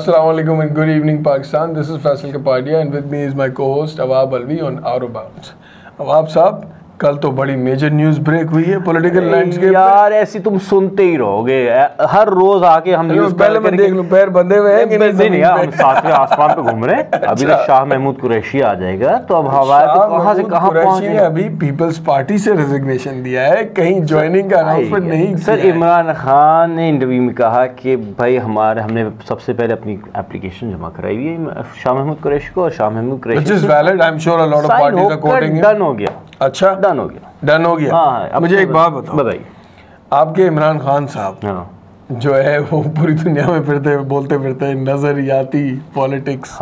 Assalamu alaikum and good evening Pakistan. This is Faisal Kapadia and with me is my co-host Awab Alvi on Out of Bounds. Awab साहब, कल तो बड़ी major news break हुई है political landscape यार। ऐसी तुम सुनते ही रहोगे हर रोज आके हम न्यूज़ पहले मैं देख लूं पैर बंधे हुए हैं कि नहीं यार, हम सातवें आसमान पे घूम रहे हैं। अभी तो शाह महमूद कुरैशी आ जाएगा तो अब हवा तो कहां से कहां पहुंच गए। अभी पीपल्स पार्टी से रेजिग्नेशन दिया है, कहीं ज्वाइनिंग का अनाउंसमेंट नहीं। सर इमरान खान ने इंटरव्यू में कहा कि भाई हमने सबसे पहले अपनी एप्लीकेशन जमा कराई हुई है शाह महमूद कुरैशी को, और शाह महमूद कुरैशी डन हो गया। अच्छा, डन हो गया। हाँ, मुझे एक बात बताइए, आपके इमरान खान साहब जो है वो पूरी दुनिया में बोलते फिरते नजरियाती पॉलिटिक्स,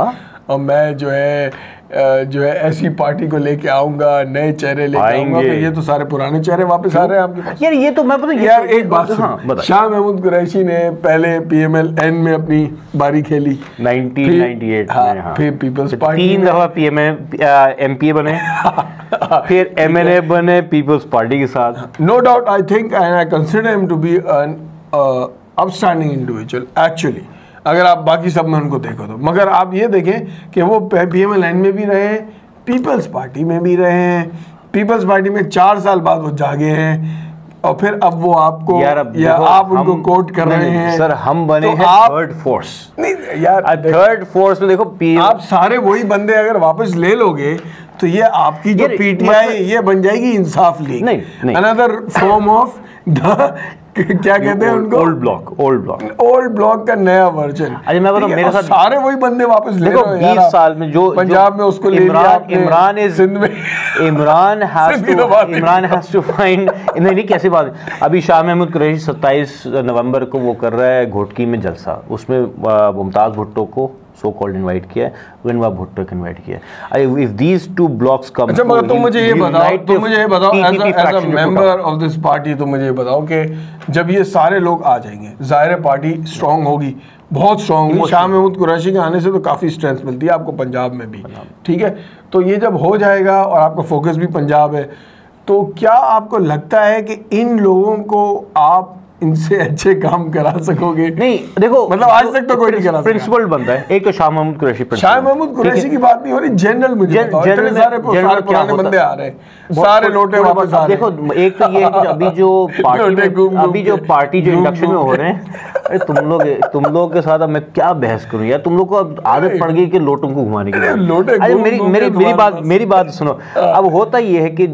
और मैं जो है ऐसी पार्टी को लेके आऊंगा, नए चेहरे लेके आऊंगा। तो ये तो सारे पुराने चेहरे वापस आ रहे हैं आपके पास। यार ये तो मैं यार एक बात सुन, शाह महमूद कुरैशी ने पहले PMLN में अपनी बारी खेली 1998 में, फिर पीपल्स पार्टी 3 दफा MPA बने, फिर MLA बने पीपल्स पार्टी के साथ। No doubt, I think and I consider him to be an upstanding individual actually, अगर आप बाकी सब में उनको देखो तो। मगर आप ये देखें कि वो PMLN में भी रहे हैं, पीपल्स पार्टी में भी रहे हैं, पीपल्स पार्टी में 4 साल बाद वो जागे हैं, और फिर अब वो आपको या आप उनको कोट कर रहे हैं। सर हम बने तो हैं थर्ड फोर्स। नहीं यार, थर्ड फोर्स में देखो आप सारे वही बंदे अगर वापस ले लोगे तो ये आपकी जो PTI ये बन जाएगी इंसाफ लीग, नहीं अनदर फॉर्म ऑफ द क्या कहते हैं उनको, ओल्ड ब्लॉक का नया वर्जन। अरे मैं बताऊं, मेरे साथ सारे वही बंदे वापस ले देखो 20 साल में जो पंजाब में उसको ले लिया, इमरान हैज टू फाइंड नहीं कैसी बात है। अभी शाह महमूद कुरैशी 27 नवंबर को वो कर रहा है घोटकी में जलसा, उसमें मुमताज भुट्टो को सो कॉल्ड इनवाइट किया है, विनवा भुट्टो को इनवाइट किया है। If these two blocks come, अच्छा मगर तुम मुझे ये बताओ as a member of this party, तुम मुझे ये बताओ कि जब ये सारे लोग आ जाएंगे, जाहिर पार्टी स्ट्रांग होगी, बहुत स्ट्रांग होगी। शाह महमूद कुरैशी के आने से तो काफ़ी स्ट्रेंथ मिलती है आपको पंजाब में भी, ठीक है। तो ये जब हो जाएगा और आपका फोकस भी पंजाब है, तो क्या आपको लगता है कि इन लोगों को आप इनसे अच्छे काम करा सकोगे? नहीं देखो, मतलब आज तक तो कोई नहीं करा। प्रिंसिपल बनता है एक तो शाह महमूद कुरैशी। शाह महमूद कुरैशी की बात नहीं हो रही, जनरल मुझे बताओ, इतने सारे पुराने बंदे आ रहे हैं, सारे लोटे वापस आ रहे हैं। देखो एक तो ये है कि अभी जो पार्टी जो इंडक्शन में हो रहे हैं, अरे तुम लोग के साथ अब मैं क्या बहस करूं यार। तुम लोग को अब आदत पड़ गई कि लोटों को घुमाने की। अरे मेरी बात सुनो। अब होता ये है कि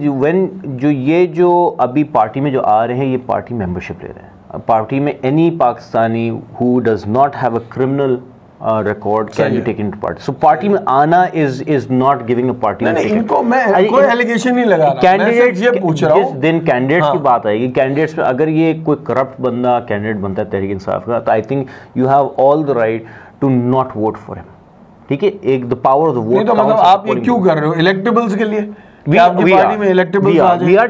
जो अभी पार्टी में जो आ रहे हैं, ये पार्टी मेंबरशिप ले रहे हैं। पार्टी में any Pakistani who does not have a criminal record can be taken into party. So party में आना is not giving a party नहीं, इनको मैं कोई एलिगेशन नहीं लगा रहा, कैंडिडेट्स ये पूछ रहा हूं। जिस दिन कैंडिडेट्स की बात आएगी, कैंडिडेट्स में अगर ये कोई करप्ट बंदा कैंडिडेट बनता है तहरीक इंसाफ का, तो I think you have all the right to not vote for him, ठीक है। एक the power of the vote. तो मतलब आप ये क्यों कर रहे हो इलेक्टेबल्स के लिए? We are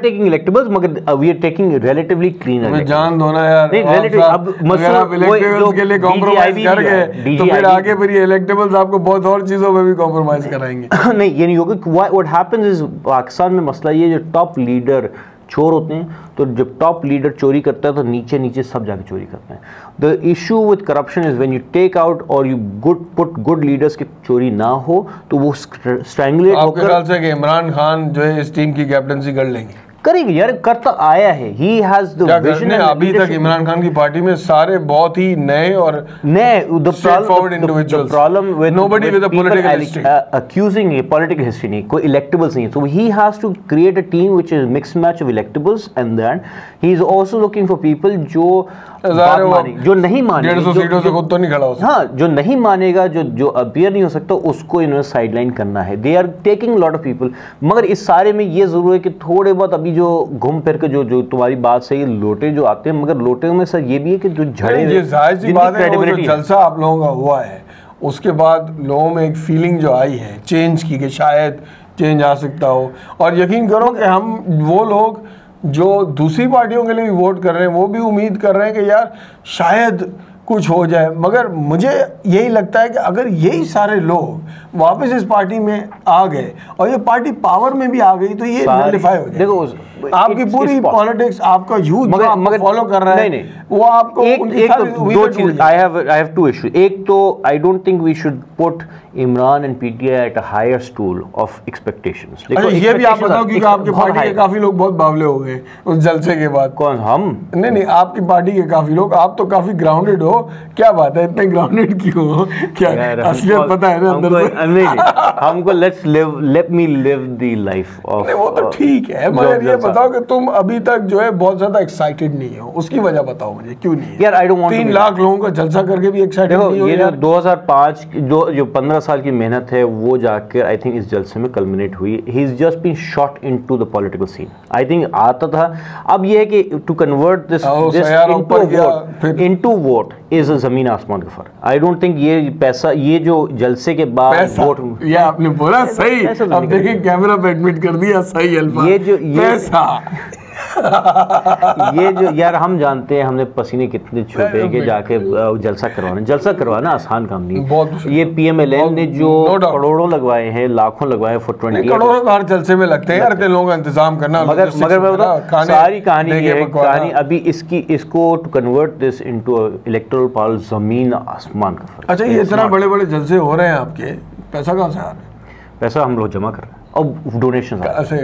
taking electables, मगर we are taking relatively clean electables। जान दो ना यार, relatively अब अगर आप electables के लिए कॉम्प्रोमाइज कर गए तो फिर आगे फिर ये electables आपको बहुत और चीजों में भी कॉम्प्रोमाइज कराएंगे। नहीं ये नहीं होगा। what happens is पाकिस्तान में मसला ये, जो टॉप लीडर चोर होते हैं, तो जब टॉप लीडर चोरी करता है तो नीचे नीचे सब जाके चोरी करते हैं। The issue with corruption is when you take out और यू पुट गुड लीडर्स की चोरी ना हो, तो वो स्ट्रैंगुलेट होकर। आपके ख्याल से कि इमरान खान जो है इस टीम की कैप्टनसी कर लेंगे? करेंगे यार, करता आया है। He has the vision. अभी तक इमरान खान की पार्टी में सारे बहुत ही नए और problem with nobody with a political history, accusing a political history नहीं, कोई electables नहीं। So he has to create a team which is mixed match of electables, and then he is also looking for people जो नहीं मानेगा, 150 सीटों से खुद तो नहीं खड़ा हो सकता। हाँ, जो नहीं मानेगा, जो अपीयर नहीं हो सकता, उसको इन्होंने साइडलाइन करना है। They are taking lot of people. मगर इस सारे में ये जरूर है कि थोड़े बहुत अभी जो घूम फिर के जो तुम्हारी बात सही है, लोटे जो आते हैं, मगर लोटे में सर ये भी है कि जो झड़े, ये जाहिर सी बात है, वो जो जलसा आप लोगों का हुआ है उसके बाद लोगों में एक फीलिंग जो आई है चेंज की, कि शायद चेंज आ सकता हो। और यकीन करो कि हम वो लोग जो दूसरी पार्टियों के लिए भी वोट कर रहे हैं, वो भी उम्मीद कर रहे हैं कि यार शायद कुछ हो जाए, मगर मुझे यही लगता है कि अगर यही सारे लोग वापस इस पार्टी में आ गए और ये पार्टी पावर में भी आ गई तो ये नलिफाई हो जाए। देखो आपकी पूरी पॉलिटिक्स, आपका यूथ मगर फॉलो कर रहा है, वो आपको दो चीज, आई हैव टू इशू। एक तो I don't think we should put Imran and PTI at a higher stool of expectations. ये भी आप बताओ क्योंकि आपके पार्टी के काफी लोग बहुत बावले हो गए उस जलसे के बाद। कौन, हम? नहीं, आपकी पार्टी के काफी लोग, आप तो काफी ग्राउंडेड हो। क्या बात है, इतने ग्राउंडेड क्यों हो? क्या असलियत पता है ना अंदर से? नहीं, हमको let me live the life of. वो तो ठीक है, मगर ये बताओ कि तुम अभी तक जो है बहुत ज्यादा एक्साइटेड नहीं हो, उसकी वजह बताओ मुझे, क्यों नहीं है? यार आई डोंट वांट 3 लाख लोगों का जलसा करके भी एक्साइटेड नहीं हो। ये जो 2005 जो 15 साल की मेहनत है वो जाकर आई थिंक इस जलसे में कल्मिनेट हुई। He is just been shot into the political scene. I think आता था, अब ये है कि to convert this into vote is जमीन आसमान का फर्क। आई डोंट थिंक ये पैसा, ये जो जलसे के बाद वोट, ये आपने बोला सही, अब देखिए कैमरा पे एडमिट कर दिया सही अल्फाज, ये जो पैसा ये जो यार हम जानते हैं हमने पसीने कितने छूटे हैं कि जाके जलसा करवाना आसान काम नहीं। ये पीएमएलएन ने जो करोड़ों लगवाए हैं, लाखों लगवाए फॉर 20 करोड़ों हर जलसे में लगते हैं यार, इतने लोगों का इंतजाम करना। मगर मैं बताऊं सारी कहानी ये है, कहानी अभी इसको to convert this into electoral poll, जमीन आसमान का फर्क। अच्छा, ये इतना बड़े बड़े जलसे हो रहे हैं आपके, पैसा कहाँ से आ रहा है? पैसा हम लोग जमा कर रहे हैं और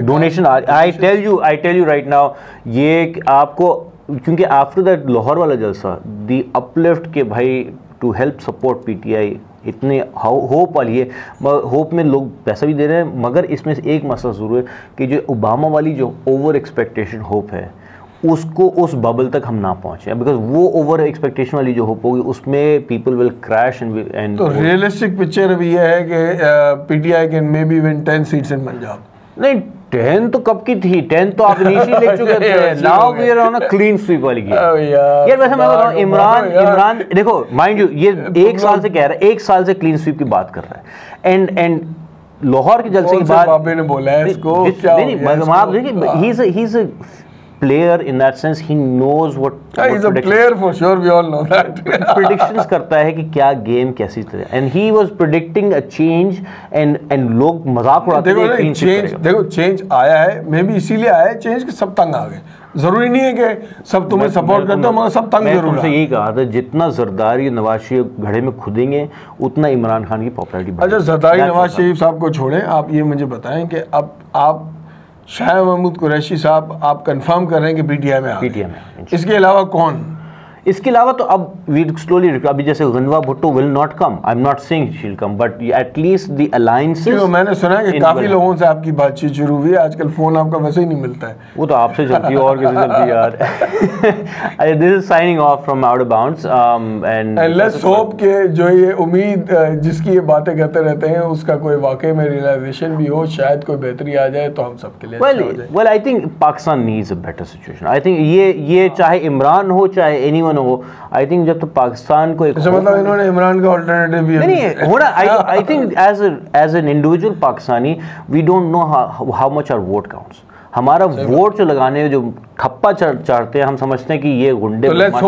donation I tell you right now, ये आपको, क्योंकि आफ्टर दैट लाहौर वाला जलसा दी अपलिफ्ट के भाई टू हेल्प सपोर्ट पीटीआई, इतने होप वाली है, होप में लोग पैसा भी दे रहे हैं। मगर इसमें से एक मसला ज़रूर है कि जो ओबामा वाली जो ओवर एक्सपेक्टेशन होप है, उसको उस बबल तक हम ना पहुंचे, बिकॉज वो ओवर एक्सपेक्टेशन वाली जो होप होगी उसमें पीपल विल क्रैश एंड तो रियलिस्टिक पिक्चर अभी ये है कि PTI can may be win 10 seats in Punjab. नहीं, 10 तो कब की थी, 10 तो आप नीचे ले चुके थे। Now we are on a clean sweep वाली गेम। यार वैसे मैं बताऊं, इमरान देखो माइंड यू, ये 1 साल से कह रहा है, 1 साल से क्लीन स्वीप की बात कर रहा है। एंड लाहौर के जलसे के बाद बाबे ने बोला है इसको, नहीं आप देखिए, he is a player in that sense, he knows what he's a player for sure, we all know that predictions करता है कि क्या गेम कैसी तरह, and he was predicting a change and लोग मजाक उड़ाते थे चेंज। देखो चेंज आया है, मे बी इसीलिए आया है चेंज कि सब तंग आ गए। जरूरी नहीं है कि सब तुम्हें सपोर्ट करते हो, मगर सब तंग जरूर। तुमसे यही कहा था, जितना जरदारी नवाज शरीफ घड़े में खुदेंगे उतना इमरान खान की पॉपुलैरिटी बढ़ेगी। अच्छा, जरदारी नवाज शरीफ साहब को छोड़ें, आप ये मुझे बताएं कि अब आप शाह महमूद कुरैशी साहब आप कंफर्म कर रहे हैं कि पीटीआई में आ गए। इसके अलावा कौन? इसके अलावा तो अब वी स्लोली, अभी जैसे गनवा Bhutto will not come, I am not saying she will come, but at least the alliances. मैंने सुना है कि काफी लोगों से आपकी बातचीत शुरू हुई है, आजकल फोन आपका वैसे ही नहीं मिलता है। वो तो आपसे चलती है और किसी से चलती है यार। This is signing off from out of bounds and let's hope कि जो ये उम्मीद जिसकी ये बातें करते रहते हैं उसका कोई वाकई में रियलाइजेशन भी हो, शायद कोई बेहतरी आ जाए तो हम सबके लिए अच्छा हो जाए। Well I think Pakistan needs a better situation. I think ये चाहे इमरान हो चाहे एनीवन हो, आई थिंक जब तो पाकिस्तान को एक, मतलब इन्होंने इमरान का अल्टरनेटिव भी नहीं होना। I think as an individual Pakistani we don't know how much our vote counts. हमारा वोट जो लगाने जो ठप्पा चढ़ते हैं, हम समझते हैं कि ये गुंडे। तो let's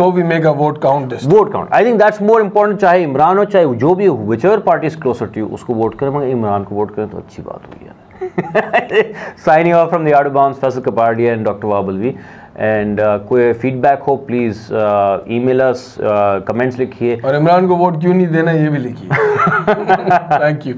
hope we make a vote count. I think that's more important. चाहे इमरान हो चाहे जो भी हो, whichever party is closer to you, उसको वोट करें, मगर इमरान को वोट करें तो अच्छी बात हुई है। Signing off from the Out of Bounds, Faisal Kapadia and Dr. Wabalvi. And कोई फीडबैक हो प्लीज ईमेल अस, कमेंट्स लिखिए, और इमरान को वोट क्यों नहीं देना ये भी लिखिए। Thank you.